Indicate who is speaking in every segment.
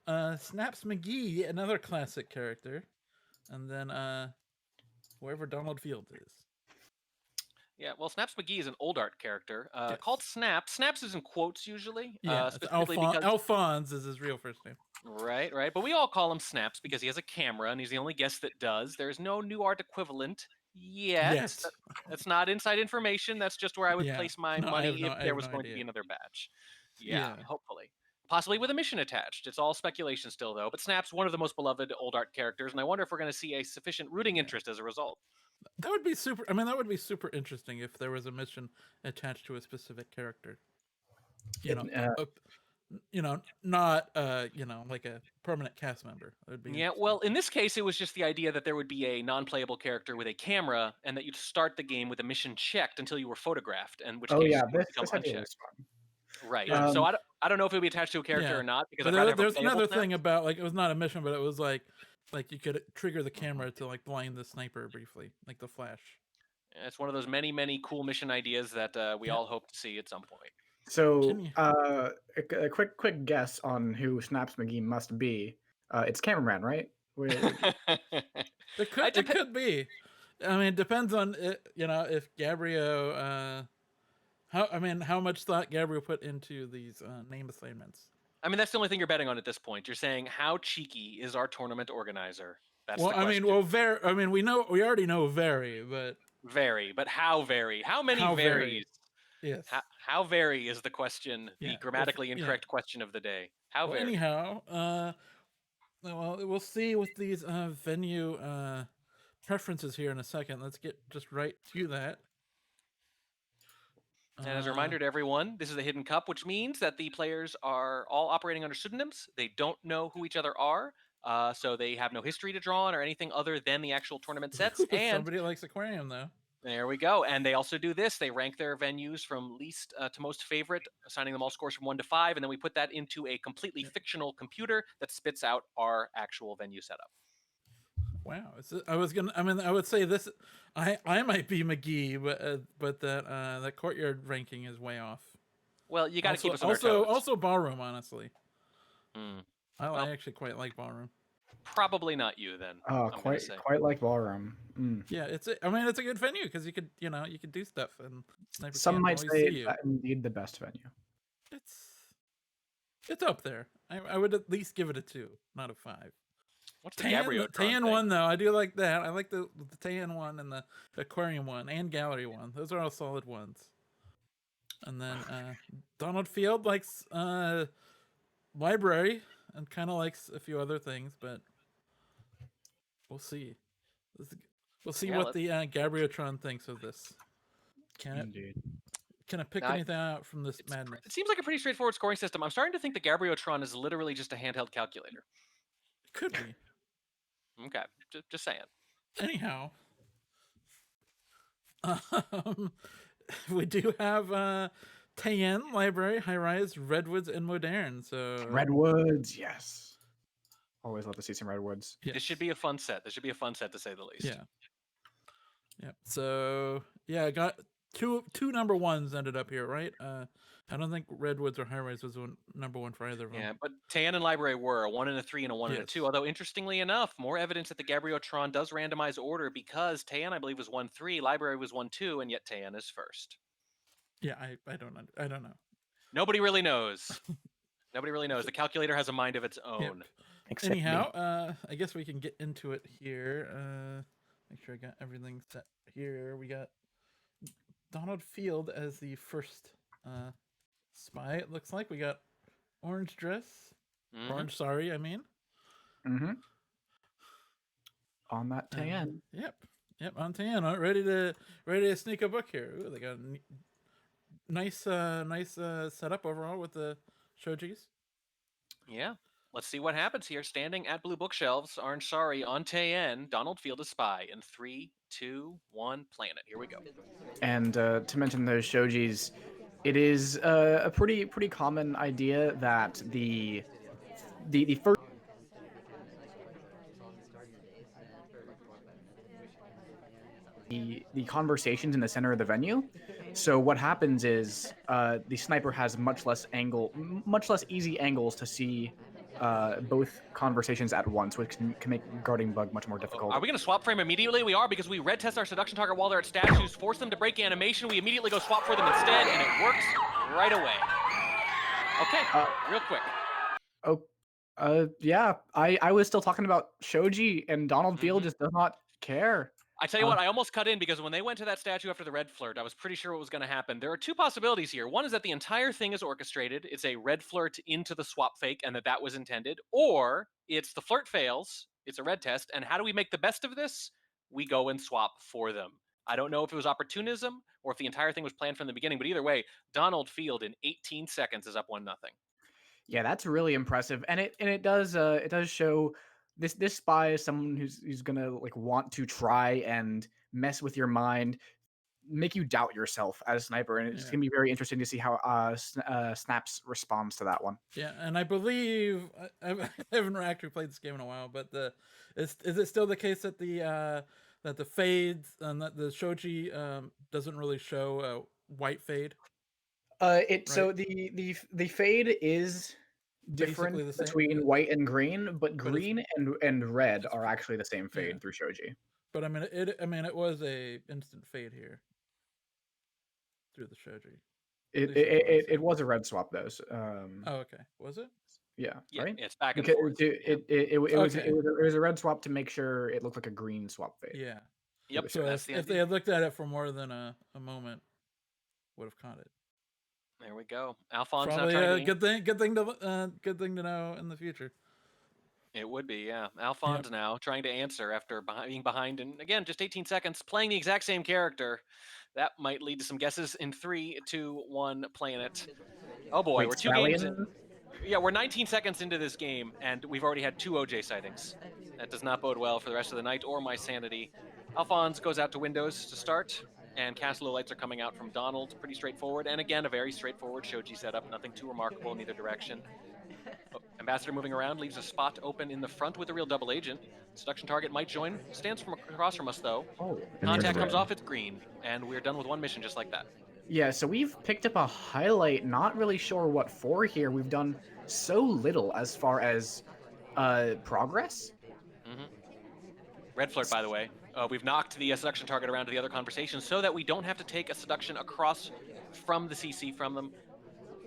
Speaker 1: Snaps McGee, another classic character, and then whoever Donald Field is.
Speaker 2: Yeah, well, Snaps McGee is an old art character
Speaker 1: Yes.
Speaker 2: called Snap. Snaps is in quotes usually.
Speaker 1: Yeah,
Speaker 2: specifically because
Speaker 1: Alphonse is his real first name.
Speaker 2: Right. But we all call him Snaps because he has a camera and he's the only guest that does. There's no new art equivalent yet. That's not inside information. That's just where I would place my money if there was going to be another batch. Yeah, hopefully. Possibly with a mission attached. It's all speculation still, though. But Snap's one of the most beloved old art characters, and I wonder if we're going to see a sufficient rooting interest as a result.
Speaker 1: That would be super. I mean, that would be super interesting if there was a mission attached to a specific character. Not like a permanent cast member.
Speaker 2: Yeah, well, in this case, it was just the idea that there would be a non-playable character with a camera, and that you'd start the game with a mission checked until you were photographed, and which case you would become unchecked. Right. So I don't know if it would be attached to a character or not, because
Speaker 1: there's another thing about, like, it was not a mission, but it was like you could trigger the camera to like blind the sniper briefly, like the Flash.
Speaker 2: It's one of those many, many cool mission ideas that we all hope to see at some point.
Speaker 3: So, a quick guess on who Snaps McGee must be. It's cameraman, right?
Speaker 1: It could be. I mean, it depends on if Gabriel. How much thought Gabriel put into these name assignments?
Speaker 2: I mean, that's the only thing you're betting on at this point. You're saying, how cheeky is our tournament organizer? That's
Speaker 1: the question. We already know very,
Speaker 2: but how very? How many varies?
Speaker 1: Yes.
Speaker 2: How very is the question, the grammatically incorrect question of the day. How very?
Speaker 1: Anyhow, we'll see with these venue preferences here in a second. Let's get just right to that.
Speaker 2: And as a reminder to everyone, this is a hidden cup, which means that the players are all operating under pseudonyms. They don't know who each other are, so they have no history to draw on or anything other than the actual tournament sets. And
Speaker 1: somebody likes aquarium, though.
Speaker 2: There we go. And they also do this. They rank their venues from least to most favorite, assigning them all scores from 1 to 5, and then we put that into a completely fictional computer that spits out our actual venue setup.
Speaker 1: Wow. I would say this. I might be McGee, but that courtyard ranking is way off.
Speaker 2: Well, you got to keep us on our toes.
Speaker 1: Also ballroom, honestly. I actually quite like ballroom.
Speaker 2: Probably not you then.
Speaker 3: Oh, quite like ballroom.
Speaker 1: Yeah, it's a good venue because you could do stuff, and
Speaker 3: some might say it's indeed the best venue.
Speaker 1: It's up there. I would at least give it a 2, not a 5.
Speaker 2: What's the Gabriel
Speaker 1: Tan one though? I do like that. I like the Tan one and the aquarium one and gallery one. Those are all solid ones. And then Donald Field likes library and kind of likes a few other things, but we'll see. We'll see what the Gabriotron thinks of this. Can I pick anything out from this madness?
Speaker 2: It seems like a pretty straightforward scoring system. I'm starting to think the Gabriotron is literally just a handheld calculator.
Speaker 1: It could be.
Speaker 2: Okay, just saying.
Speaker 1: Anyhow, we do have Tayen, Library, Highrise, Redwoods, and Modern. So
Speaker 3: Redwoods, yes. Always love to see some Redwoods.
Speaker 2: Yes. This should be a fun set. This should be a fun set, to say the least.
Speaker 1: Yeah. So I got two number ones ended up here, right? I don't think Redwoods or Highrise was number 1 for either of them.
Speaker 2: Yeah, but Tayen and Library were a 1 and a 3 and a 1 and a 2. Although interestingly enough, more evidence that the Gabriotron does randomize order, because Tayen, I believe, was 1-3, Library was 1-2, and yet Tayen is first.
Speaker 1: Yeah, I don't know.
Speaker 2: Nobody really knows. Nobody really knows. The calculator has a mind of its own.
Speaker 1: Yep. Anyhow, I guess we can get into it here. Make sure I got everything set here. We got Donald Field as the first spy. It looks like we got orange dress, orange sari. I mean,
Speaker 3: on that Tayen.
Speaker 1: Yep, on Tayen. Ready to sneak a book here. Ooh, they got a nice setup overall with the shojis.
Speaker 2: Yeah. Let's see what happens here. Standing at blue bookshelves, orange sari on Tayen, Donald Field is spy in 3, 2, 1, planet. Here we go.
Speaker 3: And to mention those shojis, it is a pretty common idea that the first the conversations in the center of the venue. So what happens is the sniper has much less easy angles to see both conversations at once, which can make guarding bug much more difficult.
Speaker 2: Are we going to swap frame immediately? We are, because we red test our seduction target while they're at statues, force them to break animation. We immediately go swap for them instead, and it works right away. Okay, real quick.
Speaker 3: Yeah, I was still talking about Shoji, and Donald Field just does not care.
Speaker 2: I tell you what, I almost cut in because when they went to that statue after the red flirt, I was pretty sure what was going to happen. There are two possibilities here. One is that the entire thing is orchestrated. It's a red flirt into the swap fake and that was intended. Or it's the flirt fails, it's a red test, and how do we make the best of this? We go and swap for them. I don't know if it was opportunism or if the entire thing was planned from the beginning, but either way, Donald Field in 18 seconds is up 1-0.
Speaker 3: Yeah, that's really impressive, and it does show this spy is someone who's gonna like want to try and mess with your mind, make you doubt yourself as a sniper, and it's gonna be very interesting to see how Snaps responds to that one.
Speaker 1: Yeah, and I believe I haven't actually played this game in a while, but is it still the case that the fades and that the shoji doesn't really show white fade?
Speaker 3: Right? So the fade is different between white and green, but green and red are actually the same fade through shoji.
Speaker 1: But I mean it was a instant fade here through the shoji.
Speaker 3: It was a red swap though. So,
Speaker 1: oh, okay. Was it?
Speaker 3: Yeah, right.
Speaker 2: It's back and forth.
Speaker 3: It was a red swap to make sure it looked like a green swap fade.
Speaker 1: Yeah.
Speaker 2: Yep.
Speaker 1: So if they had looked at it for more than a moment, would have caught it.
Speaker 2: There we go. Alphonse
Speaker 1: probably a good thing to know in the future.
Speaker 2: It would be, yeah. Alphonse now trying to answer after being behind, and again, just 18 seconds, playing the exact same character. That might lead to some guesses in 3, 2, 1, playing it. Oh boy, we're 2 games in. Yeah, we're 19 seconds into this game, and we've already had 2 OJ sightings. That does not bode well for the rest of the night or my sanity. Alphonse goes out to windows to start, and Castle lights are coming out from Donald. Pretty straightforward, and again, a very straightforward shoji setup. Nothing too remarkable in either direction. Ambassador moving around, leaves a spot open in the front with a real double agent. Seduction target might join, stands from across from us though. Contact comes off, it's green, and we're done with 1 mission just like that.
Speaker 3: Yeah, so we've picked up a highlight, not really sure what for here. We've done so little as far as progress.
Speaker 2: Red flirt, by the way. We've knocked the seduction target around to the other conversation so that we don't have to take a seduction across from the CC from them.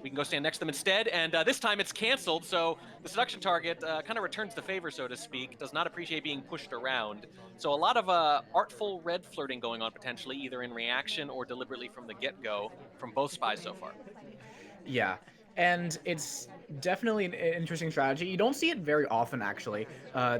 Speaker 2: We can go stand next to them instead, and this time it's canceled, so the seduction target kind of returns the favor, so to speak, does not appreciate being pushed around. So a lot of artful red flirting going on potentially, either in reaction or deliberately from the get-go, from both spies so far.
Speaker 3: Yeah, and it's definitely an interesting strategy. You don't see it very often, actually,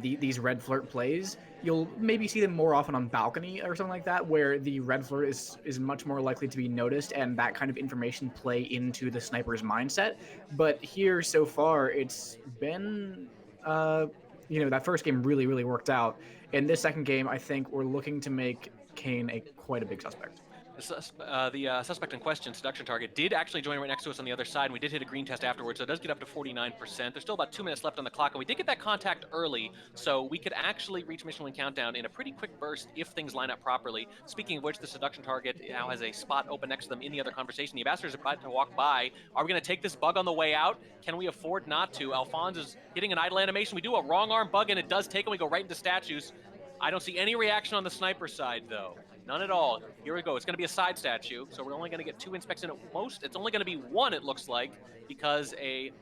Speaker 3: these red flirt plays. You'll maybe see them more often on balcony or something like that, where the red flirt is much more likely to be noticed and that kind of information play into the sniper's mindset. But here so far, it's been, that first game really, really worked out. In this second game, I think we're looking to make Kane quite a big suspect.
Speaker 2: The suspect in question, seduction target, did actually join right next to us on the other side, and we did hit a green test afterwards, so it does get up to 49%. There's still about 2 minutes left on the clock, and we did get that contact early, so we could actually reach mission win countdown in a pretty quick burst if things line up properly. Speaking of which, the seduction target now has a spot open next to them in the other conversation. The ambassador is about to walk by. Are we going to take this bug on the way out? Can we afford not to? Alphonse is hitting an idle animation. We do a wrong arm bug, and it does take him. We go right into statues. I don't see any reaction on the sniper side, though. None at all. Here we go. It's going to be a side statue, so we're only going to get 2 inspects in at most. It's only going to be 1, it looks like, because a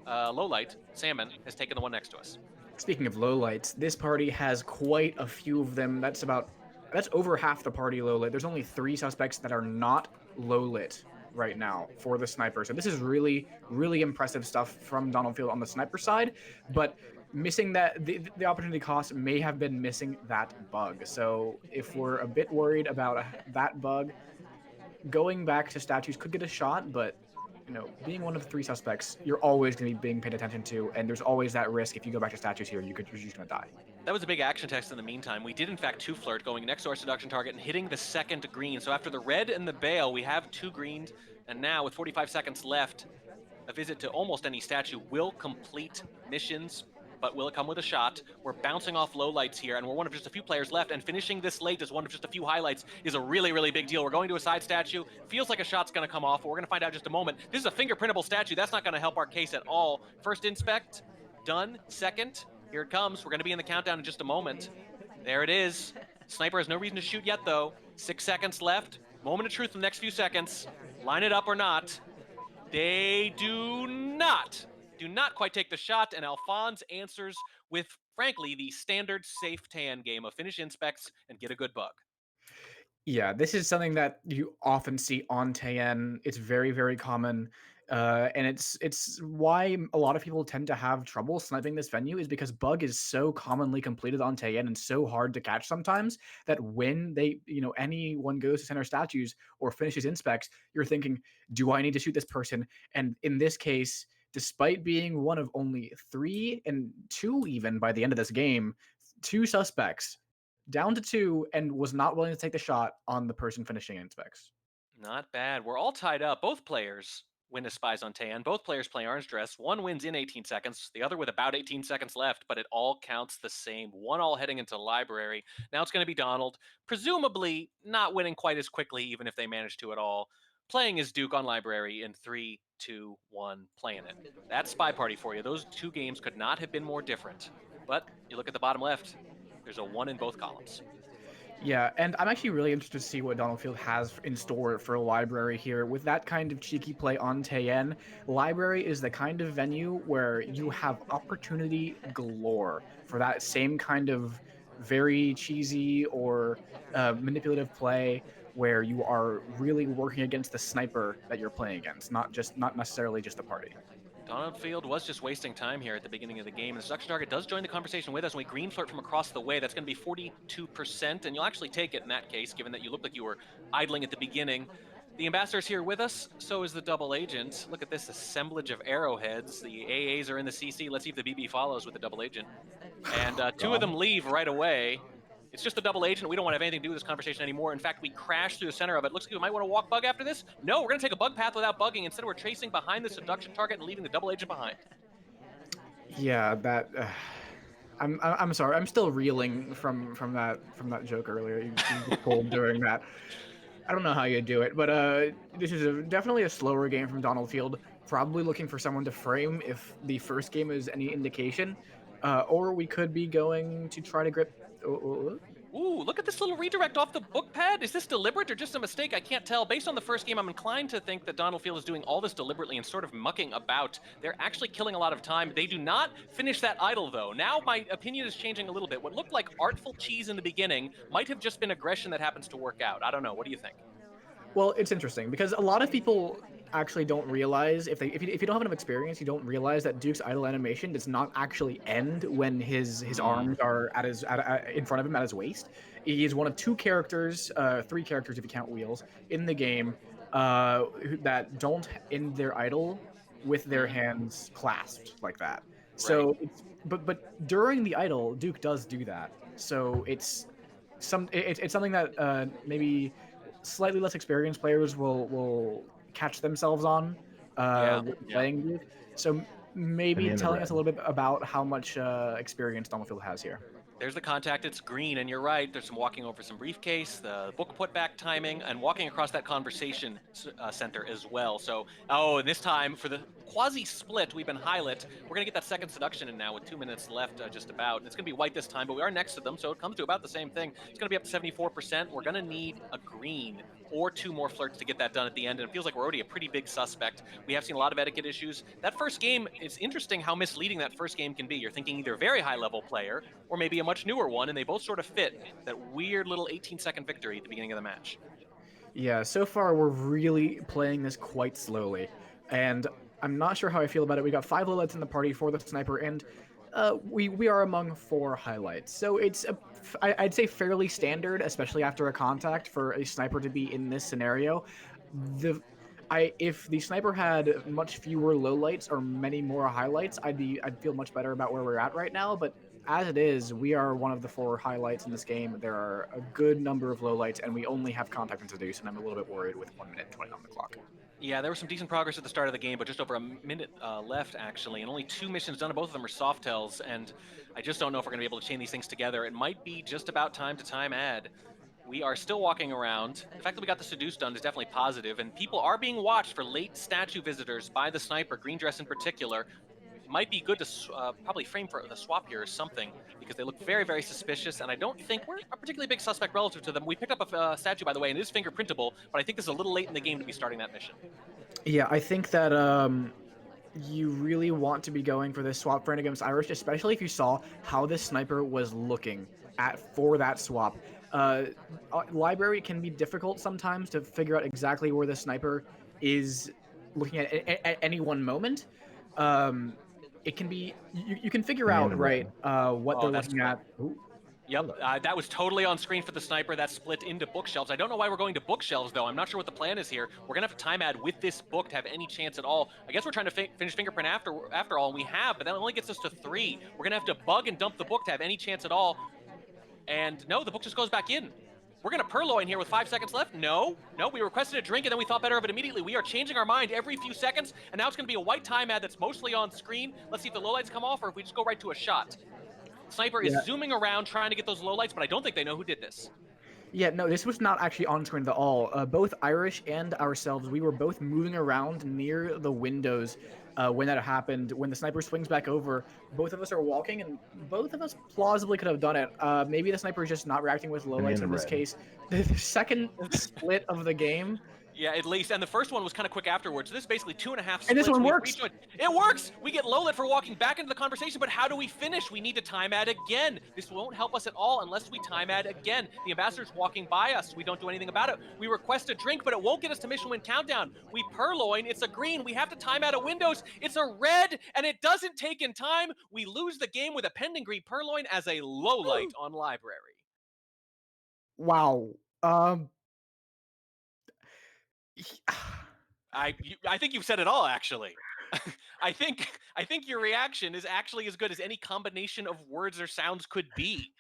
Speaker 2: lowlight, Salmon, has taken the one next to us.
Speaker 3: Speaking of lowlights, this party has quite a few of them. That's over half the party lowlit. There's only 3 suspects that are not lowlit right now for the sniper. So this is really, really impressive stuff from Donald Field on the sniper side, but missing that, the opportunity cost may have been missing that bug. So if we're a bit worried about that bug, going back to statues could get a shot, but being one of the 3 suspects, you're always going to be being paid attention to, and there's always that risk if you go back to statues here, you're just going to die.
Speaker 2: That was a big action test in the meantime. We did, in fact, 2 flirt, going next to our seduction target and hitting the second green. So after the red and the bail, we have 2 greens, and now with 45 seconds left, a visit to almost any statue will complete missions, but will it come with a shot? We're bouncing off lowlights here, and we're one of just a few players left, and finishing this late as one of just a few highlights is a really, really big deal. We're going to a side statue. Feels like a shot's going to come off, but we're going to find out in just a moment. This is a fingerprintable statue. That's not going to help our case at all. First inspect, done. Second, here it comes. We're going to be in the countdown in just a moment. There it is. Sniper has no reason to shoot yet, though. 6 seconds left. Moment of truth in the next few seconds. Line it up or not. They do not quite take the shot, and Alphonse answers with, frankly, the standard safe tan game of finish inspects and get a good bug.
Speaker 3: Yeah, this is something that you often see on Tayen. It's very, very common, and it's why a lot of people tend to have trouble sniping this venue is because bug is so commonly completed on Tayen and so hard to catch sometimes that when they, anyone goes to center statues or finishes inspects, you're thinking, do I need to shoot this person? And in this case, despite being one of only 3 and 2 even by the end of this game, 2 suspects down to 2 and was not willing to take the shot on the person finishing inspects.
Speaker 2: Not bad. We're all tied up. Both players win as spies on Tan. Both players play orange dress. One wins in 18 seconds, the other with about 18 seconds left, but it all counts the same. 1-1 heading into library. Now it's going to be Donald, presumably not winning quite as quickly, even if they manage to at all. Playing as Duke on library in 3, 2, 1, playing it. That's SpyParty for you. Those 2 games could not have been more different. But you look at the bottom left, there's a 1 in both columns.
Speaker 3: Yeah, and I'm actually really interested to see what Donald Field has in store for a library here. With that kind of cheeky play on Tayen, library is the kind of venue where you have opportunity galore for that same kind of very cheesy or manipulative play where you are really working against the sniper that you're playing against, not necessarily just the party.
Speaker 2: Donald Field was just wasting time here at the beginning of the game, and the seduction target does join the conversation with us, and we green flirt from across the way. That's going to be 42%, and you'll actually take it in that case, given that you looked like you were idling at the beginning. The ambassador's here with us, so is the double agent. Look at this assemblage of arrowheads. The AAs are in the CC. Let's see if the BB follows with the double agent. And 2 of them leave right away. It's just the double agent. We don't want to have anything to do with this conversation anymore. In fact, we crashed through the center of it. Looks like we might want to walk bug after this. No, we're going to take a bug path without bugging. Instead, we're chasing behind the seduction target and leaving the double agent behind.
Speaker 3: Yeah, that. I'm sorry. I'm still reeling from that joke earlier. You pulled during that. I don't know how you do it, but this is definitely a slower game from Donald Field. Probably looking for someone to frame if the first game is any indication, or we could be going to try to grip.
Speaker 2: Ooh, look at this little redirect off the book pad. Is this deliberate or just a mistake? I can't tell. Based on the first game, I'm inclined to think that Donald Field is doing all this deliberately and sort of mucking about. They're actually killing a lot of time. They do not finish that idle, though. Now my opinion is changing a little bit. What looked like artful cheese in the beginning might have just been aggression that happens to work out. I don't know. What do you think?
Speaker 3: Well, it's interesting because a lot of people actually don't realize if you don't have enough experience, you don't realize that Duke's idle animation does not actually end when his arms are in front of him at his waist. He is one of 2 characters, 3 characters if you count Wheels, in the game that don't end their idle with their hands clasped like that. So,
Speaker 2: right.
Speaker 3: but during the idle, Duke does do that. So it's something that maybe slightly less experienced players will catch themselves on playing Duke. So maybe telling us a little bit about how much experience Donald Field has here.
Speaker 2: There's the contact, it's green, and you're right, there's some walking over some briefcase, the book put back timing, and walking across that conversation center as well. So, and this time, for the quasi-split, we've been highlit. We're going to get that second seduction in now with 2 minutes left just about. And it's going to be white this time, but we are next to them, so it comes to about the same thing. It's going to be up to 74%. We're going to need a green or 2 more flirts to get that done at the end, and it feels like we're already a pretty big suspect. We have seen a lot of etiquette issues. That first game, it's interesting how misleading that first game can be. You're thinking either a very high-level player or maybe a much newer one, and they both sort of fit that weird little 18-second victory at the beginning of the match.
Speaker 3: Yeah, so far we're really playing this quite slowly, and I'm not sure how I feel about it. We got 5 lowlights in the party for the sniper, and we are among 4 highlights. So it's, I'd say, fairly standard, especially after a contact, for a sniper to be in this scenario. If the sniper had much fewer lowlights or many more highlights, I'd feel much better about where we're at right now. But as it is, we are one of the 4 highlights in this game. There are a good number of lowlights, and we only have contact and seduce, and I'm a little bit worried with 1 minute and 20 on the clock.
Speaker 2: Yeah, there was some decent progress at the start of the game, but just over a minute left, actually, and only 2 missions done, and both of them are soft tells, and I just don't know if we're going to be able to chain these things together. It might be just about time to time add. We are still walking around. The fact that we got the seduce done is definitely positive, and people are being watched for late statue visitors by the sniper, green dress in particular. might be good to probably frame for the swap here or something, because they look very, very suspicious, and I don't think we're a particularly big suspect relative to them. We picked up a statue, by the way, and it is fingerprintable, but I think this is a little late in the game to be starting that mission.
Speaker 3: Yeah, I think that you really want to be going for this swap frame against Irish, especially if you saw how this sniper was looking for that swap. Library can be difficult sometimes to figure out exactly where the sniper is looking at any one moment. It can be you can figure out right what they're looking at. Ooh.
Speaker 2: Yep, that was totally on screen for the sniper. That split into bookshelves. I don't know why we're going to bookshelves, though. I'm not sure what the plan is here. We're going to have to time add with this book to have any chance at all. I guess we're trying to finish fingerprint after all, and we have, but that only gets us to 3. We're going to have to bug and dump the book to have any chance at all. And no, the book just goes back in. We're going to purloin here with 5 seconds left. No, we requested a drink, and then we thought better of it immediately. We are changing our mind every few seconds, and now it's going to be a white time ad that's mostly on screen. Let's see if the lowlights come off or if we just go right to a shot. Sniper is zooming around trying to get those lowlights, but I don't think they know who did this.
Speaker 3: Yeah, no, this was not actually on screen at all. Both Irish and ourselves, we were both moving around near the windows when that happened. When the sniper swings back over, both of us are walking, and both of us plausibly could have done it. Maybe the sniper is just not reacting with lowlights in this case. The second split of the game.
Speaker 2: Yeah, at least. And the first one was kind of quick afterwards. So this is basically 2.5 splits.
Speaker 3: And this one works.
Speaker 2: It works! We get low lit for walking back into the conversation, but how do we finish? We need to time add again. This won't help us at all unless we time add again. The ambassador's walking by us. We don't do anything about it. We request a drink, but it won't get us to mission win countdown. We purloin. It's a green. We have to time out of windows. It's a red, and it doesn't take in time. We lose the game with a pending green purloin as a low light on library.
Speaker 3: Wow.
Speaker 2: I think you've said it all, actually. I think your reaction is actually as good as any combination of words or sounds could be.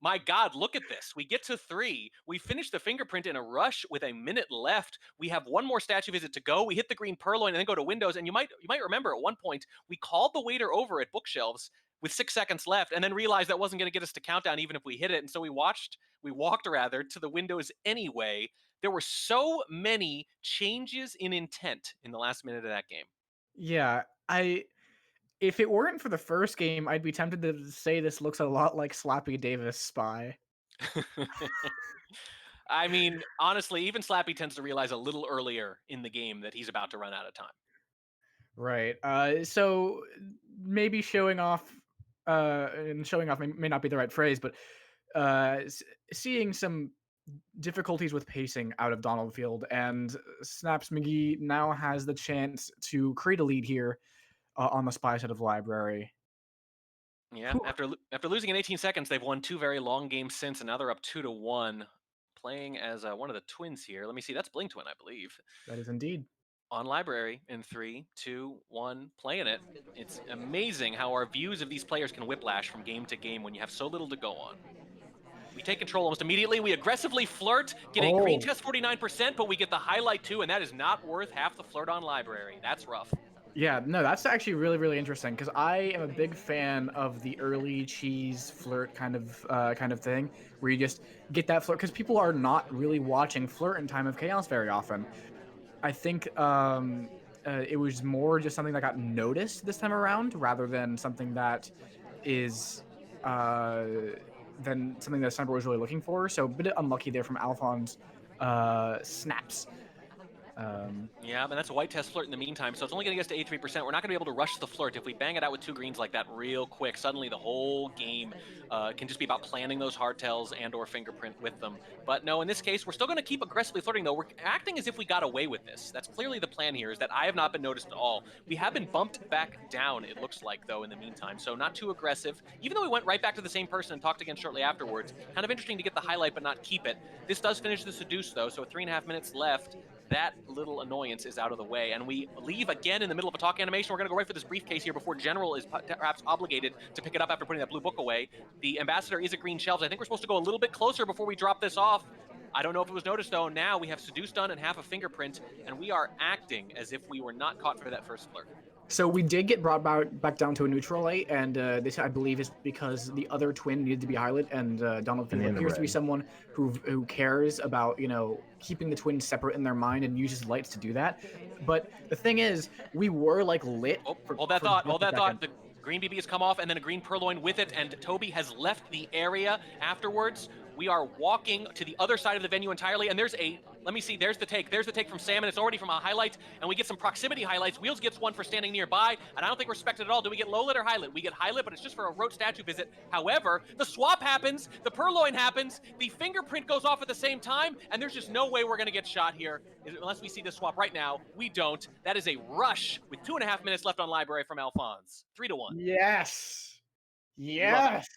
Speaker 2: My God, look at this. We get to 3. We finish the fingerprint in a rush with a minute left. We have one more statue visit to go. We hit the green purloin and then go to windows. And you might remember at one point, we called the waiter over at bookshelves with 6 seconds left and then realized that wasn't going to get us to countdown even if we hit it. And so we walked to the windows anyway. There were so many changes in intent in the last minute of that game.
Speaker 3: Yeah, if it weren't for the first game, I'd be tempted to say this looks a lot like Slappy Davis Spy.
Speaker 2: I mean, honestly, even Slappy tends to realize a little earlier in the game that he's about to run out of time.
Speaker 3: Right. So maybe showing off, and showing off may not be the right phrase, but seeing some difficulties with pacing out of Donald Field, and Snaps McGee now has the chance to create a lead here on the spy side of the library.
Speaker 2: Yeah, after losing in 18 seconds, they've won 2 very long games since, and now they're up 2-1, playing as one of the twins here. Let me see, that's Bling Twin, I believe.
Speaker 3: That is indeed.
Speaker 2: On library in 3, 2, 1, playing it. It's amazing how our views of these players can whiplash from game to game when you have so little to go on. We take control almost immediately. We aggressively flirt, get a green test 49%, but we get the highlight too, and that is not worth half the flirt on library. That's rough.
Speaker 3: Yeah, no, that's actually really, really interesting, because I am a big fan of the early cheese flirt kind of thing, where you just get that flirt, because people are not really watching Flirt in Time of Chaos very often. I think it was more just something that got noticed this time around, rather than something that is than something that Sniper was really looking for. So a bit unlucky there from Alphonse Snaps.
Speaker 2: Yeah, but that's a white test flirt in the meantime, so it's only going to get us to 83%. We're not going to be able to rush the flirt. If we bang it out with 2 greens like that real quick, suddenly the whole game can just be about planning those hardtails and or fingerprint with them. But no, in this case, we're still going to keep aggressively flirting, though. We're acting as if we got away with this. That's clearly the plan here, is that I have not been noticed at all. We have been bumped back down, it looks like, though, in the meantime, so not too aggressive. Even though we went right back to the same person and talked again shortly afterwards, kind of interesting to get the highlight but not keep it. This does finish the seduce, though, so 3.5 minutes left. That little annoyance is out of the way, and we leave again in the middle of a talk animation. We're going to go right for this briefcase here before General is perhaps obligated to pick it up after putting that blue book away. The ambassador is at green shelves. I think we're supposed to go a little bit closer before we drop this off. I don't know if it was noticed, though. Now we have seduce done and half a fingerprint, and we are acting as if we were not caught for that first flirt.
Speaker 3: So we did get brought back down to a neutral light, and this, I believe, is because the other twin needed to be highlight, and Donald Field appears to be someone who cares about, keeping the twins separate in their mind and uses lights to do that. But the thing is, we were like lit.
Speaker 2: Hold that thought. The green BB has come off, and then a green purloin with it, and Toby has left the area afterwards. We are walking to the other side of the venue entirely, and there's a, let me see, there's the take from Sam, and it's already from a highlight, and we get some proximity highlights. Wheels gets one for standing nearby, and I don't think we're respected at all. Do we get low lit or high lit? We get high lit, but it's just for a rote statue visit. However, the swap happens, the purloin happens, the fingerprint goes off at the same time, and there's just no way we're gonna get shot here unless we see this swap right now. We don't. That is a rush with 2.5 minutes left on library from Alphonse. 3-1.
Speaker 3: Yes. Yes.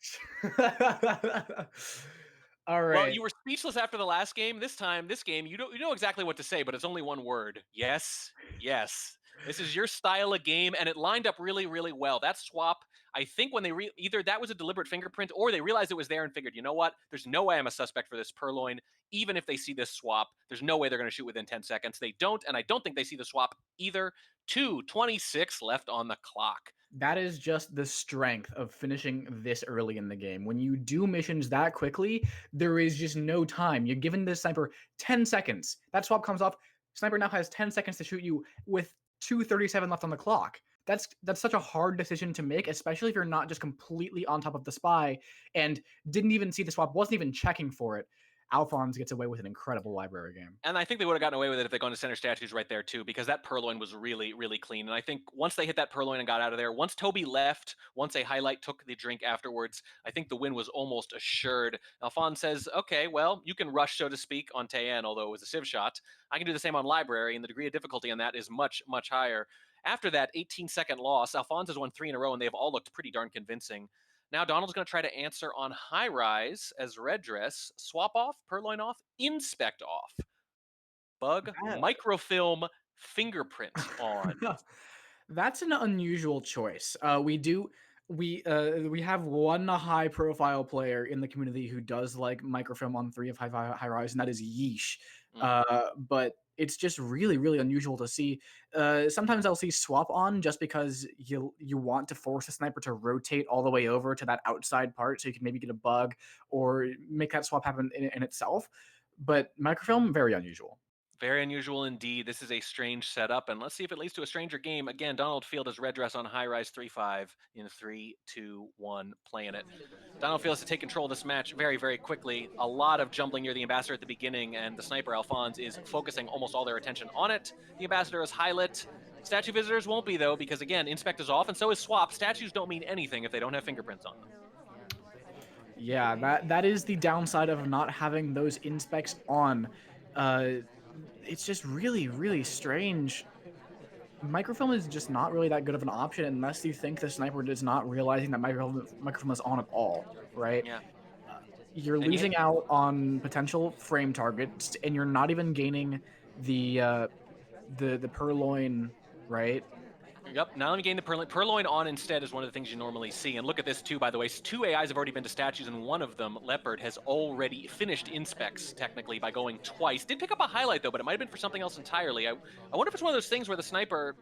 Speaker 3: All right.
Speaker 2: Well, you were speechless after the last game. This game, you know exactly what to say, but it's only one word. Yes, yes. This is your style of game, and it lined up really, really well. That swap, I think when they either that was a deliberate fingerprint, or they realized it was there and figured, you know what? There's no way I'm a suspect for this purloin. Even if they see this swap, there's no way they're going to shoot within 10 seconds. They don't, and I don't think they see the swap either. 2:26 left on the clock.
Speaker 3: That is just the strength of finishing this early in the game. When you do missions that quickly, there is just no time. You're giving the sniper 10 seconds. That swap comes off. Sniper now has 10 seconds to shoot you with 2:37 left on the clock. That's such a hard decision to make, especially if you're not just completely on top of the spy and didn't even see the swap, wasn't even checking for it. Alphonse gets away with an incredible library game.
Speaker 2: And I think they would have gotten away with it if they'd gone to center statues right there too, because that purloin was really, really clean. And I think once they hit that purloin and got out of there, once Toby left, once a highlight took the drink afterwards, I think the win was almost assured. Alphonse says, okay, well, you can rush, so to speak, on Tayan, although it was a civ shot. I can do the same on library, and the degree of difficulty on that is much, much higher. After that 18-second loss, Alphonse has won 3 in a row, and they've all looked pretty darn convincing. Now Donald's going to try to answer on Highrise as red dress, swap off, purloin off, inspect off, bug, microfilm, fingerprint on.
Speaker 3: That's an unusual choice. We have one high profile player in the community who does like microfilm on 3 of Highrise, and that is Yeesh. But it's just really, really unusual to see. Sometimes I'll see swap on just because you want to force a sniper to rotate all the way over to that outside part so you can maybe get a bug or make that swap happen in itself. But microfilm, very unusual.
Speaker 2: Very unusual indeed. This is a strange setup, and let's see if it leads to a stranger game. Again, Donald Field has red dress on Highrise 3-5 in 3, 2, 1, playing it. Donald Field has to take control of this match very, very quickly. A lot of jumbling near the Ambassador at the beginning, and the sniper, Alphonse, is focusing almost all their attention on it. The Ambassador is highlit. Statue visitors won't be, though, because, again, inspect is off, and so is swap. Statues don't mean anything if they don't have fingerprints on them.
Speaker 3: Yeah, that is the downside of not having those inspects on. It's just really, really strange. Microfilm is just not really that good of an option unless you think the sniper is not realizing that microfilm is on at all, right?
Speaker 2: Yeah.
Speaker 3: You're losing out on potential frame targets, and you're not even gaining the purloin, right?
Speaker 2: Yep, now let me gain the purloin on instead is one of the things you normally see. And look at this too, by the way. 2 AIs have already been to statues, and one of them, Leopard, has already finished inspects, technically, by going twice. Did pick up a highlight, though, but it might have been for something else entirely. I wonder if it's one of those things where the sniper,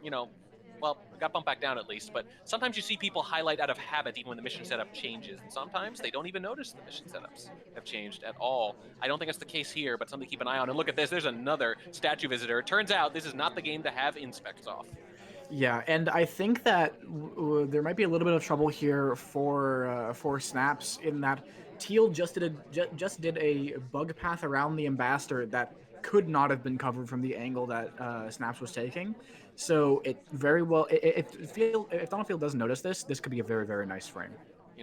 Speaker 2: well, got bumped back down at least, but sometimes you see people highlight out of habit even when the mission setup changes, and sometimes they don't even notice the mission setups have changed at all. I don't think that's the case here, but something to keep an eye on. And look at this, there's another statue visitor. It turns out this is not the game to have inspects off.
Speaker 3: Yeah, and I think that there might be a little bit of trouble here for Snaps in that Teal just did a bug path around the Ambassador that could not have been covered from the angle that Snaps was taking. So it very well, if Donald Field doesn't notice this could be a very, very nice frame.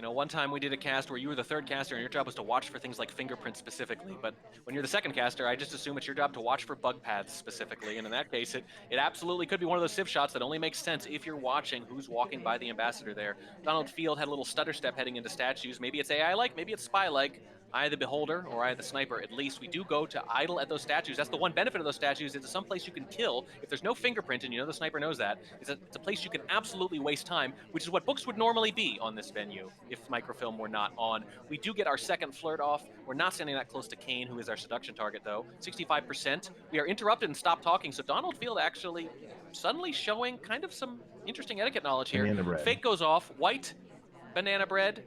Speaker 2: One time we did a cast where you were the third caster and your job was to watch for things like fingerprints specifically, but when you're the second caster, I just assume it's your job to watch for bug paths specifically, and in that case, it absolutely could be one of those civ shots that only makes sense if you're watching who's walking by the Ambassador there. Donald Field had a little stutter step heading into statues. Maybe it's AI-like, maybe it's spy-like. Eye of the Beholder or Eye of the Sniper, at least we do go to idle at those statues. That's the one benefit of those statues. It's someplace you can kill. If there's no fingerprint, and the sniper knows that, it's a place you can absolutely waste time, which is what books would normally be on this venue if microfilm were not on. We do get our second flirt off. We're not standing that close to Kane, who is our seduction target, though. 65%. We are interrupted and stop talking, so Donald Field actually suddenly showing kind of some interesting etiquette knowledge here.
Speaker 4: Banana bread.
Speaker 2: Fake goes off. White, banana bread.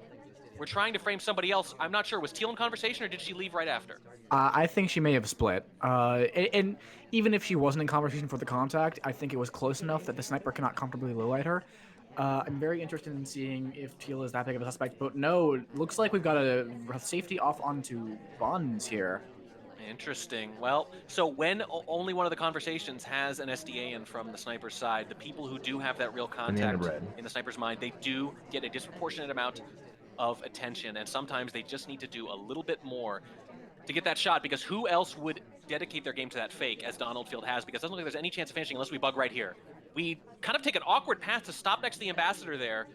Speaker 2: We're trying to frame somebody else. I'm not sure. Was Teal in conversation or did she leave right after?
Speaker 3: I think she may have split. And even if she wasn't in conversation for the contact, I think it was close enough that the sniper cannot comfortably low-light her. I'm very interested in seeing if Teal is that big of a suspect, but no, looks like we've got a safety off onto Buns here.
Speaker 2: Interesting. Well, so when only one of the conversations has an SDA in from the sniper's side, the people who do have that real contact in the sniper's mind, they do get a disproportionate amount of attention, and sometimes they just need to do a little bit more to get that shot, because who else would dedicate their game to that fake as Donald Field has? Because it doesn't look like there's any chance of finishing unless we bug right here. We kind of take an awkward path to stop next to the ambassador there.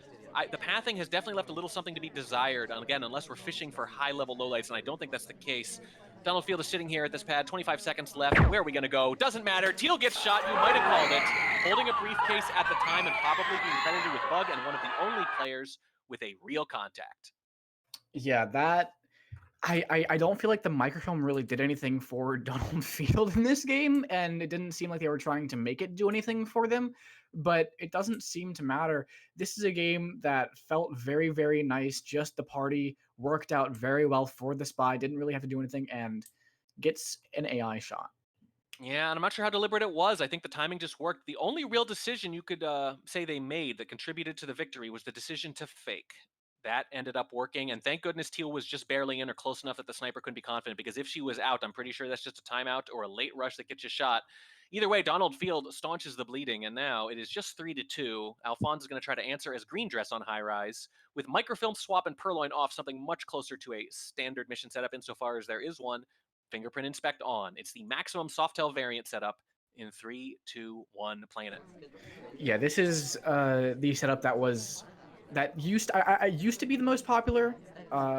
Speaker 2: The pathing has definitely left a little something to be desired, and again, unless we're fishing for high-level lowlights, and I don't think that's the case. Donald Field is sitting here at this pad, 25 seconds left. Where are we going to go? Doesn't matter. Teal gets shot. You might have called it. Holding a briefcase at the time and probably being credited with bug, and one of the only players with a real contact.
Speaker 3: Yeah, that... I don't feel like the microfilm really did anything for Donald Field in this game, and it didn't seem like they were trying to make it do anything for them, but it doesn't seem to matter. This is a game that felt very, very nice. Just the party worked out very well for the spy, didn't really have to do anything, and gets an AI shot.
Speaker 2: Yeah, and I'm not sure how deliberate it was. I think the timing just worked. The only real decision you could say they made that contributed to the victory was the decision to fake. That ended up working, and thank goodness Teal was just barely in or close enough that the sniper couldn't be confident, because if she was out, I'm pretty sure that's just a timeout or a late rush that gets you shot. Either way, Donald Field staunches the bleeding, and now it is just 3-2. Alphonse is going to try to answer as green dress on Highrise, with microfilm swap and purloin off, something much closer to a standard mission setup insofar as there is one. Fingerprint inspect on. It's the maximum Softail variant setup in 3, 2, 1, playing it.
Speaker 3: Yeah, this is the setup that used to be the most popular.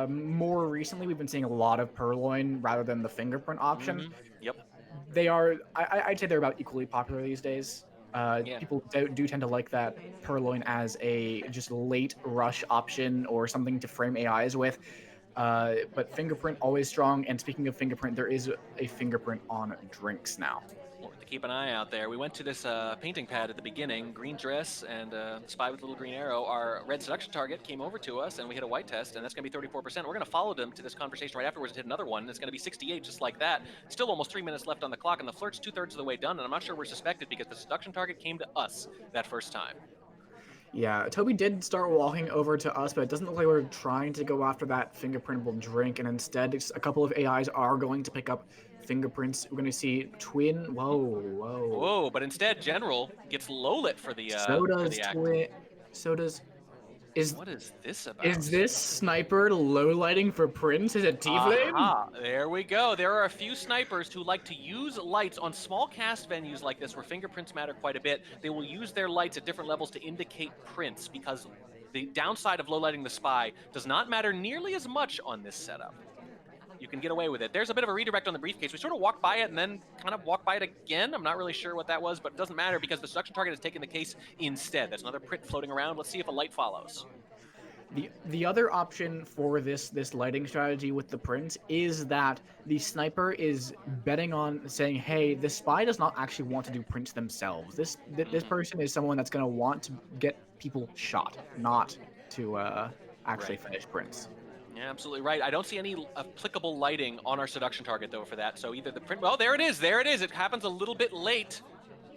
Speaker 3: More recently, we've been seeing a lot of purloin rather than the fingerprint option.
Speaker 2: Mm-hmm. Yep.
Speaker 3: They are, I'd say they're about equally popular these days.
Speaker 2: Yeah.
Speaker 3: People do tend to like that purloin as a just late rush option or something to frame AIs with. But fingerprint always strong. And speaking of fingerprint, there is a fingerprint on drinks now.
Speaker 2: To keep an eye out there. We went to this painting pad at the beginning. Green dress and spy with a little green arrow. Our red seduction target came over to us, and we hit a white test, and that's going to be 34%. We're going to follow them to this conversation right afterwards and hit another one. And it's going to be 68, just like that. Still almost 3 minutes left on the clock, and the flirt's 2/3 of the way done. And I'm not sure we're suspected because the seduction target came to us that first time.
Speaker 3: Yeah, Toby did start walking over to us, but it doesn't look like we're trying to go after that fingerprintable drink, and instead a couple of AIs are going to pick up fingerprints. We're going to see Twin. Whoa.
Speaker 2: But instead, General gets low lit for the
Speaker 3: so does
Speaker 2: act.
Speaker 3: Twin. So does...
Speaker 2: What is this about?
Speaker 3: Is this sniper low lighting for Prince? Is it T-Flame?
Speaker 2: There we go. There are a few snipers who like to use lights on small cast venues like this where fingerprints matter quite a bit. They will use their lights at different levels to indicate prints, because the downside of low lighting the spy does not matter nearly as much on this setup. You can get away with it. There's a bit of a redirect on the briefcase. We sort of walked by it and then kind of walked by it again. I'm not really sure what that was, but it doesn't matter because the seduction target has taken the case instead. There's another print floating around. Let's see if a light follows.
Speaker 3: The other option for this lighting strategy with the prints is that the sniper is betting on saying, hey, the spy does not actually want to do prints themselves. This person is someone that's going to want to get people shot, not to actually finish prints.
Speaker 2: Yeah, absolutely right. I don't see any applicable lighting on our seduction target, though, for that. So either the print... Well, there it is. There it is. It happens a little bit late,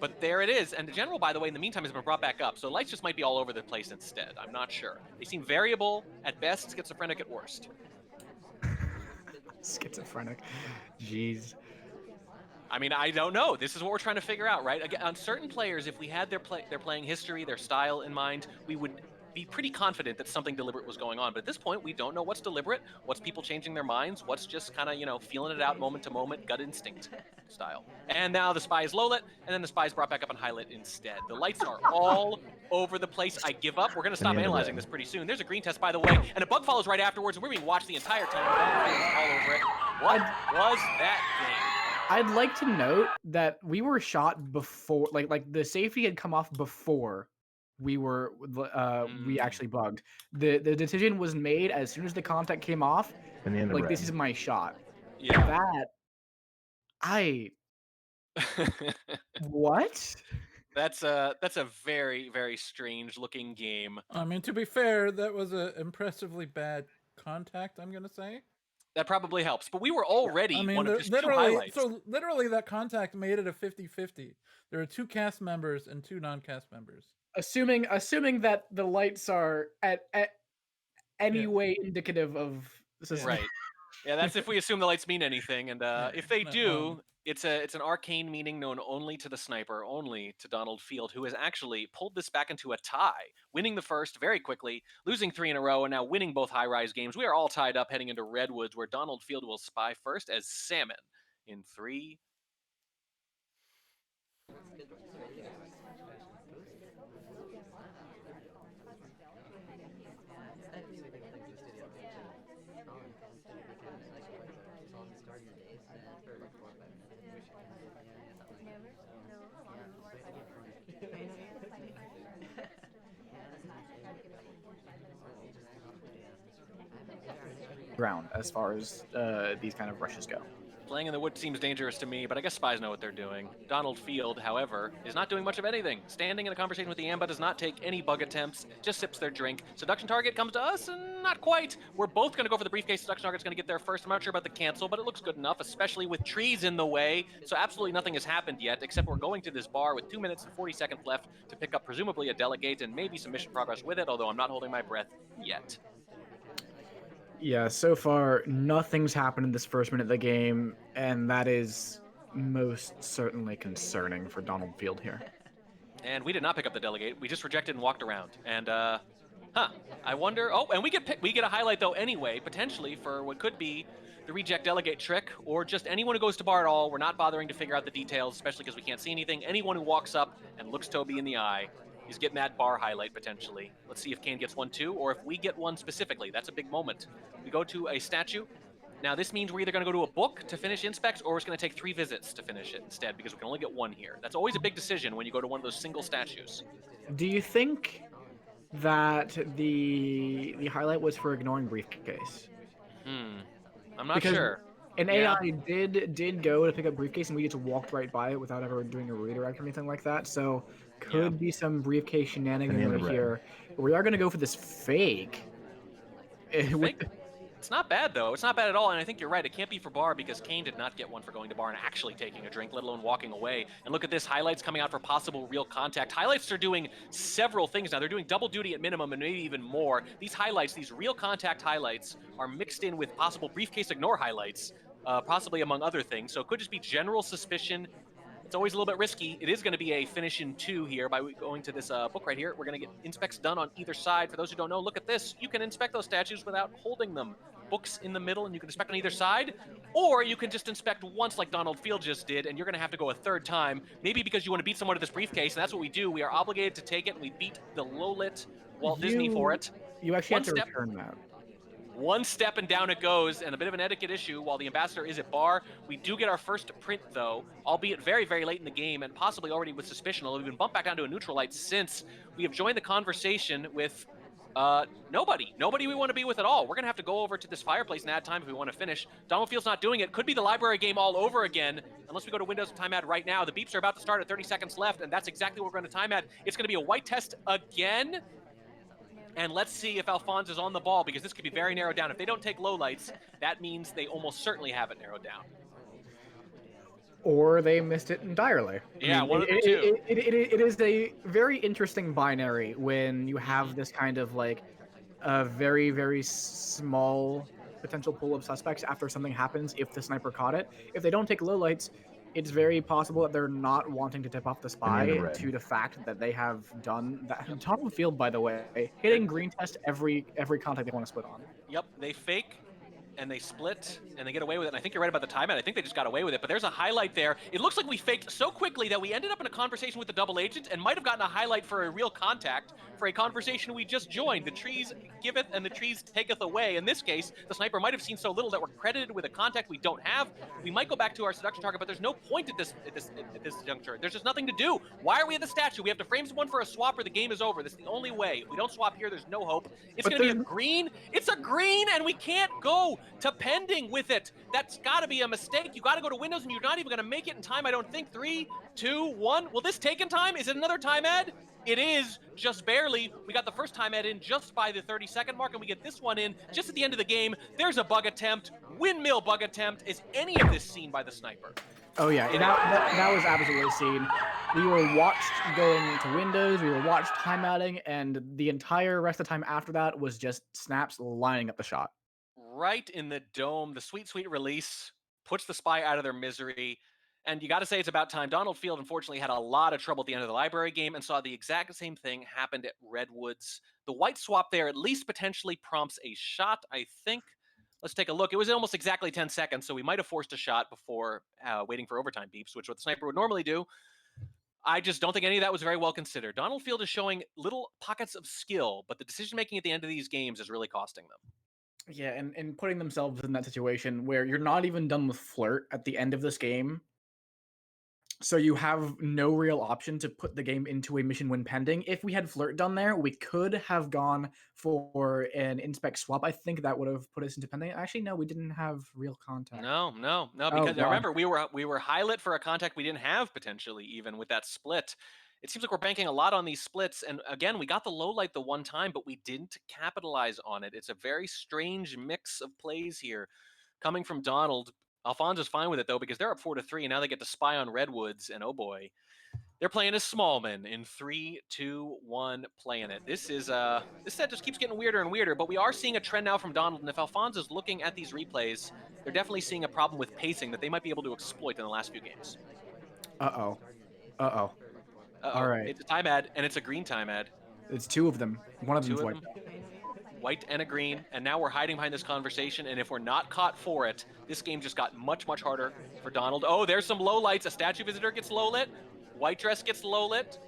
Speaker 2: but there it is. And the General, by the way, in the meantime, has been brought back up. So lights just might be all over the place instead. I'm not sure. They seem variable at best, schizophrenic at worst.
Speaker 3: Schizophrenic. Jeez.
Speaker 2: I mean, I don't know. This is what we're trying to figure out, right? Again, on certain players, if we had their playing history, their style in mind, we would be pretty confident that something deliberate was going on. But at this point, we don't know what's deliberate, what's people changing their minds, what's just kind of, feeling it out moment to moment, gut instinct style. And now the spy is low lit, and then the spy is brought back up on high lit instead. The lights are all over the place. I give up. We're going to stop analyzing this pretty soon. There's a green test, by the way, and a bug follows right afterwards, and we're being watched the entire time. All over it. What was that game?
Speaker 3: I'd like to note that we were shot before, like the safety had come off before we actually bugged. The decision was made as soon as the contact came off. This is my shot.
Speaker 2: Yeah.
Speaker 3: What?
Speaker 2: That's a very, very strange looking game.
Speaker 1: I mean, to be fair, that was an impressively bad contact, I'm gonna say.
Speaker 2: That probably helps. But we were already one of just two highlights.
Speaker 1: So literally that contact made it a 50-50. There are 2 cast members and 2 non-cast members.
Speaker 3: Assuming that the lights are at any way indicative of this.
Speaker 2: Right. Yeah, that's if we assume the lights mean anything. And if they do, it's an arcane meaning known only to the sniper, only to Donald Field, who has actually pulled this back into a tie, winning the first very quickly, losing 3 in a row, and now winning both Highrise games. We are all tied up heading into Redwoods, where Donald Field will spy first as Salmon in 3.
Speaker 3: Ground as far as these kind of rushes go.
Speaker 2: Playing in the wood seems dangerous to me, but I guess spies know what they're doing. Donald Field, however, is not doing much of anything. Standing in a conversation with the Amba does not take any bug attempts, just sips their drink. Seduction target comes to us, and not quite. We're both going to go for the briefcase. Seduction target's going to get there first. I'm not sure about the cancel, but it looks good enough, especially with trees in the way. So absolutely nothing has happened yet, except we're going to this bar with 2 minutes and 40 seconds left to pick up presumably a delegate and maybe some mission progress with it, although I'm not holding my breath yet.
Speaker 3: Yeah, so far, nothing's happened in this first minute of the game, and that is most certainly concerning for Donald Field here.
Speaker 2: And we did not pick up the delegate. We just rejected and walked around. And, I wonder... Oh, and we get a highlight, though, anyway, potentially, for what could be the reject delegate trick, or just anyone who goes to bar at all. We're not bothering to figure out the details, especially because we can't see anything. Anyone who walks up and looks Toby in the eye is getting that bar highlight, potentially. Let's see if Kane gets one, too, or if we get one specifically. That's a big moment. We go to a statue. Now, this means we're either going to go to a book to finish inspects, or it's going to take 3 visits to finish it instead, because we can only get 1 here. That's always a big decision when you go to one of those single statues.
Speaker 3: Do you think that the highlight was for ignoring briefcase?
Speaker 2: I'm not sure.
Speaker 3: An AI did go to pick up briefcase, and we just walked right by it without ever doing a redirect or anything like that. So could be some briefcase shenanigans here. We are going to go for this fake.
Speaker 2: It's not bad, though. It's not bad at all, and I think you're right. It can't be for bar because Kane did not get one for going to bar and actually taking a drink, let alone walking away. And look at this. Highlights coming out for possible real contact. Highlights are doing several things now. They're doing double duty at minimum and maybe even more. These highlights, these real contact highlights, are mixed in with possible briefcase ignore highlights, possibly among other things. So it could just be general suspicion. It's always a little bit risky. It is going to be a finish in 2 here by going to this book right here. We're going to get inspects done on either side. For those who don't know, look at this. You can inspect those statues without holding them. Books in the middle, and you can inspect on either side, or you can just inspect once like Donald Field just did, and you're going to have to go a 3rd time, maybe because you want to beat someone to this briefcase, and that's what we do. We are obligated to take it, and we beat the low-lit Walt Disney for it.
Speaker 3: You actually have to return that.
Speaker 2: 1 step and down it goes, and a bit of an etiquette issue while the ambassador is at bar. We do get our first print, though, albeit very, very late in the game, and possibly already with suspicion, although we've been bumped back down to a neutral light since we have joined the conversation with nobody we want to be with at all. We're going to have to go over to this fireplace and add time if we want to finish. Donald Field's not doing it. Could be the library game all over again, unless we go to Windows and time add right now. The beeps are about to start at 30 seconds left, and that's exactly what we're going to time add. It's going to be a white test again. And let's see if Alphonse is on the ball, because this could be very narrowed down. If they don't take low lights, that means they almost certainly have it narrowed down.
Speaker 3: Or they missed it entirely.
Speaker 2: Yeah, one of the two.
Speaker 3: It is a very interesting binary when you have this kind of like a very, very small potential pool of suspects after something happens if the sniper caught it. If they don't take low lights, it's very possible that they're not wanting to tip off the spy to the fact that they have done that. Donald Field, by the way, hitting green test every contact they want to split on.
Speaker 2: Yep, they fake and they split and they get away with it. And I think you're right about the timeout. I think they just got away with it. But there's a highlight there. It looks like we faked so quickly that we ended up in a conversation with the double agent and might have gotten a highlight for a real contact for a conversation we just joined. The trees giveth and the trees taketh away. In this case, the sniper might have seen so little that we're credited with a contact we don't have. We might go back to our seduction target, but there's no point at this juncture. There's just nothing to do. Why are we at the statue? We have to frame someone for a swap or the game is over. That's the only way. If we don't swap here, there's no hope. It's going to be a green. It's a green, and we can't go to pending with it. That's got to be a mistake. You got to go to Windows, and you're not even going to make it in time, I don't think. 3, 2, 1. Will this take in time? Is it another time ad? It is, just barely. We got the first time ad in just by the 30-second mark, and we get this one in just at the end of the game. There's a bug attempt. Windmill bug attempt. Is any of this seen by the sniper?
Speaker 3: Oh, yeah. That was absolutely seen. We were watched going to Windows. We were watched timeouting, and the entire rest of the time after that was just snaps lining up the shot.
Speaker 2: Right in the dome. The sweet, sweet release puts the spy out of their misery. And you got to say it's about time. Donald Field, unfortunately, had a lot of trouble at the end of the library game and saw the exact same thing happened at Redwoods. The white swap there at least potentially prompts a shot, I think. Let's take a look. It was almost exactly 10 seconds, so we might have forced a shot before waiting for overtime beeps, which is what the sniper would normally do. I just don't think any of that was very well considered. Donald Field is showing little pockets of skill, but the decision-making at the end of these games is really costing them.
Speaker 3: Yeah, and putting themselves in that situation where you're not even done with flirt at the end of this game. So you have no real option to put the game into a mission when pending. If we had flirt done there, we could have gone for an inspect swap. I think that would have put us into pending. Actually, no, we didn't have real contact.
Speaker 2: No, because remember we were highlit for a contact we didn't have potentially even with that split. It seems like we're banking a lot on these splits, and again, we got the low light the one time, but we didn't capitalize on it. It's a very strange mix of plays here coming from Donald. Alfonso's fine with it though because they're up 4-3, and now they get to spy on Redwoods, and oh boy, they're playing as Smallman in 3, 2, 1, playing it. This set just keeps getting weirder and weirder, but we are seeing a trend now from Donald, and if Alfonso's looking at these replays, they're definitely seeing a problem with pacing that they might be able to exploit in the last few games.
Speaker 3: Uh-oh. All right.
Speaker 2: It's a time ad, and it's a green time ad.
Speaker 3: It's two of them. One of them's white.
Speaker 2: White and a green, and now we're hiding behind this conversation, and if we're not caught for it, this game just got much, much harder for Donald. Oh, there's some low lights. A statue visitor gets low lit. White dress gets low lit.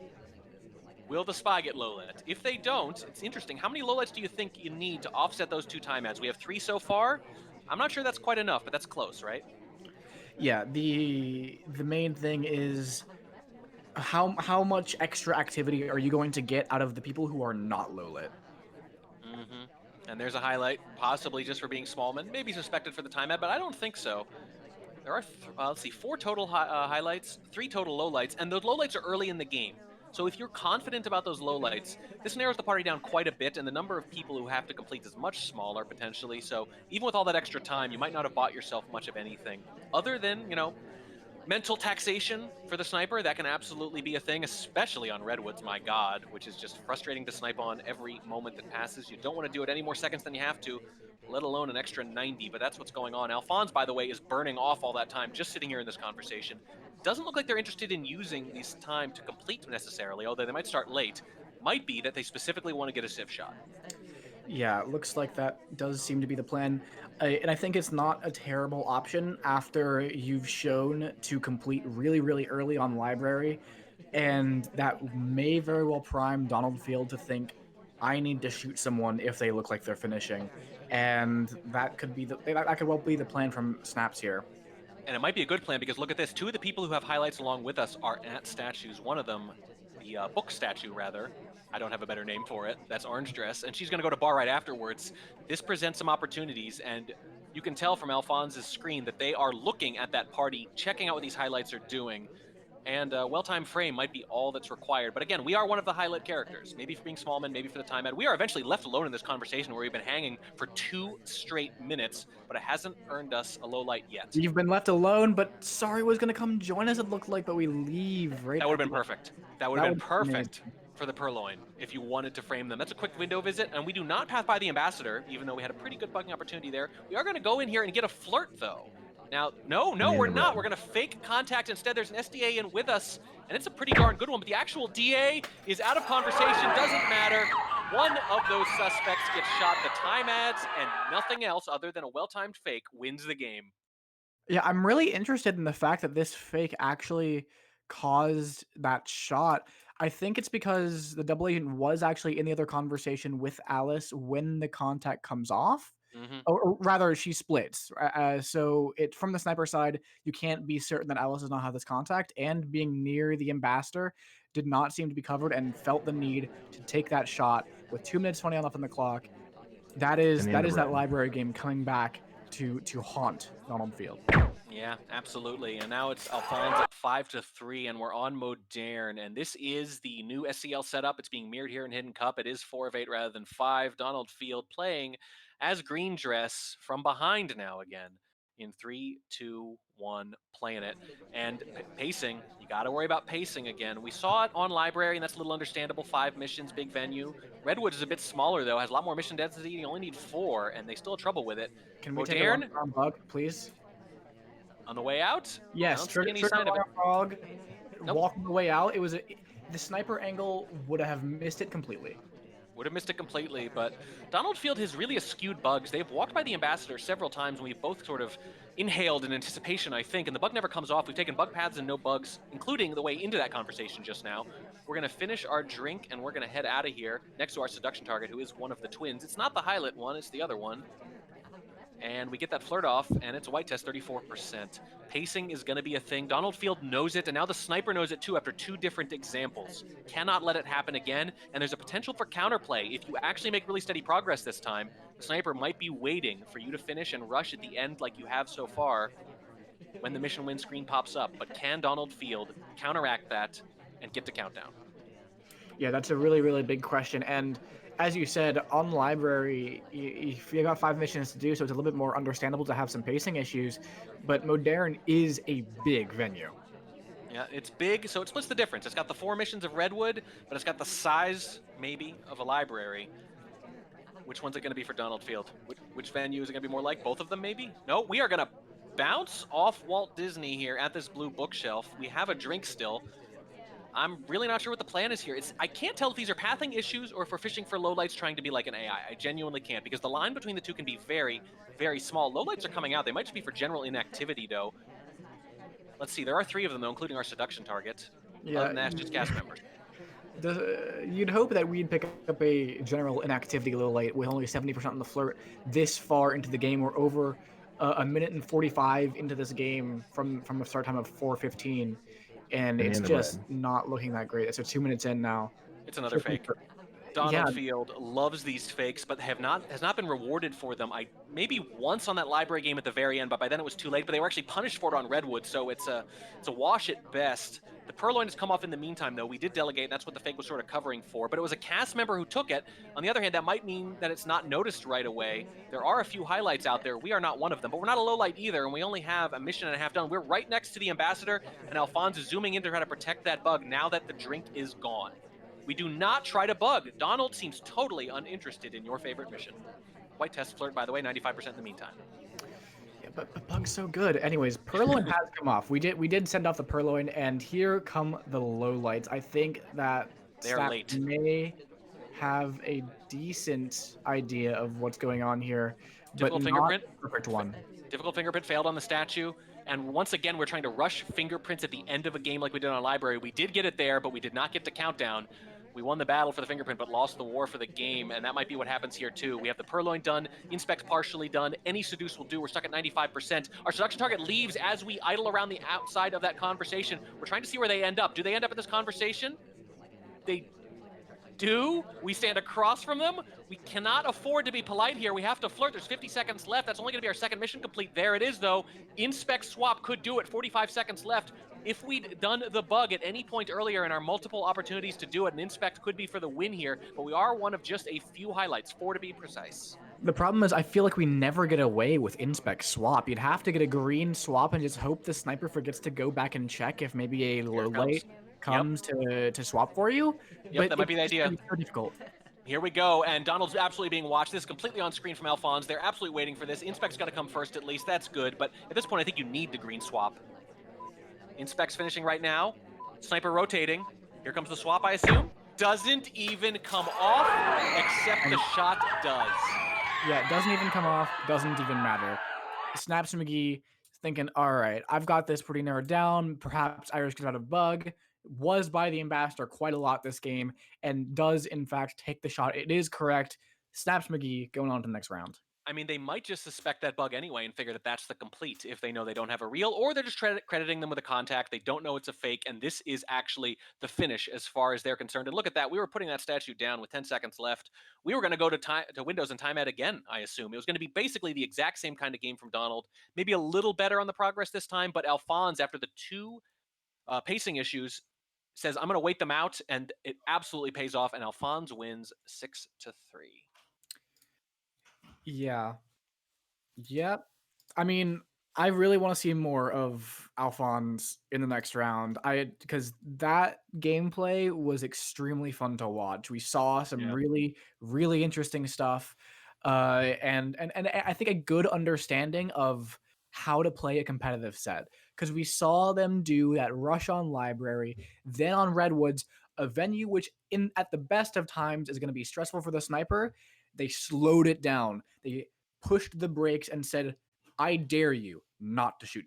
Speaker 2: Will the spy get low lit? If they don't, it's interesting. How many low lights do you think you need to offset those 2 time ads? We have 3 so far. I'm not sure that's quite enough, but that's close, right?
Speaker 3: Yeah, the main thing is how much extra activity are you going to get out of the people who are not low lit?
Speaker 2: And there's a highlight, possibly just for being Smallman, maybe suspected for the time ad, but I don't think so. There are, let's see, 4 total highlights, 3 total lowlights, and those lowlights are early in the game. So if you're confident about those lowlights, this narrows the party down quite a bit, and the number of people who have to complete is much smaller, potentially. So even with all that extra time, you might not have bought yourself much of anything. Other than, mental taxation for the sniper, that can absolutely be a thing, especially on Redwoods, my god, which is just frustrating to snipe on every moment that passes. You don't want to do it any more seconds than you have to, let alone an extra 90, but that's what's going on. Alphonse, by the way, is burning off all that time just sitting here in this conversation. Doesn't look like they're interested in using this time to complete necessarily, although they might start late. Might be that they specifically want to get a civ shot.
Speaker 3: Yeah, it looks like that does seem to be the plan. And I think it's not a terrible option after you've shown to complete really, really early on library. And that may very well prime Donald Field to think, I need to shoot someone if they look like they're finishing. And that could well be the plan from Snaps here.
Speaker 2: And it might be a good plan because look at this. 2 of the people who have highlights along with us are at statues. One of them, the book statue, rather. I don't have a better name for it. That's Orange Dress. And she's going to go to bar right afterwards. This presents some opportunities. And you can tell from Alphonse's screen that they are looking at that party, checking out what these highlights are doing. And a well-timed frame might be all that's required. But again, we are one of the highlight characters. Maybe for being Smallman, maybe for the time ad. We are eventually left alone in this conversation where we've been hanging for 2 straight minutes, but it hasn't earned us a low light yet.
Speaker 3: You've been left alone, but Sorry was going to come join us, it looked like, but we leave right.
Speaker 2: That would have been perfect. That would have been perfect for the Purloin if you wanted to frame them. That's a quick window visit, and we do not pass by the Ambassador, even though we had a pretty good bugging opportunity there. We are going to go in here and get a flirt, though. Now, no, we're not. We're going to fake contact instead. There's an SDA in with us, and it's a pretty darn good one, but the actual DA is out of conversation. Doesn't matter. One of those suspects gets shot. The time ads and nothing else other than a well-timed fake wins the game.
Speaker 3: Yeah, I'm really interested in the fact that this fake actually caused that shot. I think it's because the double agent was actually in the other conversation with Alice when the contact comes off. Or rather, she splits. So from the sniper side, you can't be certain that Alice does not have this contact, and being near the ambassador did not seem to be covered and felt the need to take that shot with 2 minutes 20 left on the clock. That is that library game coming back to haunt Donald Field.
Speaker 2: Yeah, absolutely. And now it's Alphonse up 5-3, and we're on Modern. And this is the new SCL setup. It's being mirrored here in Hidden Cup. It is 4 of 8 rather than 5. Donald Field playing as Green Dress from behind now again. In 3, 2, 1, playing it. And pacing, you got to worry about pacing again. We saw it on Library, and that's a little understandable. 5 missions, big venue. Redwoods is a bit smaller, though, has a lot more mission density. You only need 4, and they still have trouble with it.
Speaker 3: Can we take a long bug, please?
Speaker 2: On the way out?
Speaker 3: Yes, trigger frog. Nope. Walking the way out, the sniper angle would have missed it completely.
Speaker 2: Would have missed it completely, but Donald Field has really eschewed bugs. They've walked by the ambassador several times, and we've both sort of inhaled in anticipation, I think, and the bug never comes off. We've taken bug paths and no bugs, including the way into that conversation just now. We're going to finish our drink, and we're going to head out of here next to our seduction target, who is one of the twins. It's not the highlight one, it's the other one. And we get that flirt off, and it's a white test, 34%. Pacing is going to be a thing. Donald Field knows it, and now the sniper knows it too after 2 different examples. Cannot let it happen again, and there's a potential for counterplay. If you actually make really steady progress this time, the sniper might be waiting for you to finish and rush at the end like you have so far when the mission win screen pops up. But can Donald Field counteract that and get to countdown?
Speaker 3: Yeah, that's a really, really big question, and as you said, on Library, if you got 5 missions to do, so it's a little bit more understandable to have some pacing issues, but Modern is a big venue.
Speaker 2: Yeah, it's big, so it splits the difference. It's got the 4 missions of Redwood, but it's got the size, maybe, of a Library. Which one's it going to be for Donald Field? Which venue is it going to be more like? Both of them, maybe? No, we are going to bounce off Walt Disney here at this blue bookshelf. We have a drink still. I'm really not sure what the plan is here. I can't tell if these are pathing issues or if we're fishing for lowlights trying to be like an AI. I genuinely can't, because the line between the two can be very, very small. Lowlights are coming out. They might just be for general inactivity, though. Let's see. There are 3 of them, though, including our seduction target.
Speaker 3: Yeah,
Speaker 2: other than that, just cast members.
Speaker 3: You'd hope that we'd pick up a general inactivity lowlight with only 70% on the flirt this far into the game. We're over a minute and 45 into this game from a start time of 4:15. And it's just not looking that great. So 2 minutes in now.
Speaker 2: It's another fake. Donald Field loves these fakes, but has not been rewarded for them. Maybe once on that Library game at the very end, but by then it was too late. But they were actually punished for it on Redwood, so it's a wash at best. The Purloin has come off in the meantime, though. We did delegate, and that's what the fake was sort of covering for. But it was a cast member who took it. On the other hand, that might mean that it's not noticed right away. There are a few highlights out there. We are not one of them, but we're not a low light either, and we only have a mission and a half done. We're right next to the ambassador, and Alphonse is zooming in to try to protect that bug now that the drink is gone. We do not try to bug. Donald seems totally uninterested in your favorite mission. White test flirt, by the way, 95% in the meantime.
Speaker 3: Yeah, but bug's so good. Anyways, Purloin has come off. We did send off the Purloin, and here come the lowlights. I think that
Speaker 2: they're late.
Speaker 3: May have a decent idea of what's going on here,
Speaker 2: Difficult
Speaker 3: but
Speaker 2: fingerprint.
Speaker 3: Not the perfect one.
Speaker 2: Difficult fingerprint failed on the statue. And once again, we're trying to rush fingerprints at the end of a game like we did on Library. We did get it there, but we did not get to countdown. We won the battle for the fingerprint, but lost the war for the game, and that might be what happens here too. We have the Purloin done, Inspect partially done, any seduce will do. We're stuck at 95%. Our seduction target leaves as we idle around the outside of that conversation. We're trying to see where they end up. Do they end up at this conversation? They do. We stand across from them. We cannot afford to be polite here. We have to flirt. There's 50 seconds left. That's only going to be our second mission complete. There it is, though. Inspect swap could do it. 45 seconds left. If we'd done the bug at any point earlier in our multiple opportunities to do it, an inspect could be for the win here, but we are one of just a few highlights, 4 to be precise.
Speaker 3: The problem is I feel like we never get away with inspect swap. You'd have to get a green swap and just hope the sniper forgets to go back and check if maybe a low light comes to swap for you.
Speaker 2: Yep,
Speaker 3: but
Speaker 2: that might be the idea.
Speaker 3: It's so difficult.
Speaker 2: Here we go, and Donald's absolutely being watched. This is completely on screen from Alphonse. They're absolutely waiting for this. Inspect's got to come first at least. That's good, but at this point I think you need the green swap. Inspect's finishing right now. Sniper rotating. Here comes the swap, I assume. Doesn't even come off, except the shot does.
Speaker 3: Yeah, it doesn't even come off. Doesn't even matter. Snaps McGee thinking, all right, I've got this pretty narrowed down. Perhaps Irish gets out of bug. was by the ambassador quite a lot this game and does in fact take the shot. It is correct. Snaps McGee going on to the next round.
Speaker 2: I mean, they might just suspect that bug anyway and figure that that's the complete if they know they don't have a real, or they're just crediting them with a contact. They don't know it's a fake, and this is actually the finish as far as they're concerned. And look at that. We were putting that statue down with 10 seconds left. We were going to go to Windows and timeout again, I assume. It was going to be basically the exact same kind of game from Donald, maybe a little better on the progress this time, but Alphonse, after the 2 pacing issues, says, I'm going to wait them out, and it absolutely pays off, and Alphonse wins 6-3.
Speaker 3: Yeah. Yep. I mean, I really want to see more of Alphonse in the next round. Because that gameplay was extremely fun to watch. We saw some really, really interesting stuff. And I think a good understanding of how to play a competitive set. Because we saw them do that rush on Library, then on Redwoods, a venue which at the best of times is going to be stressful for the sniper. They slowed it down. They pushed the brakes and said, I dare you not to shoot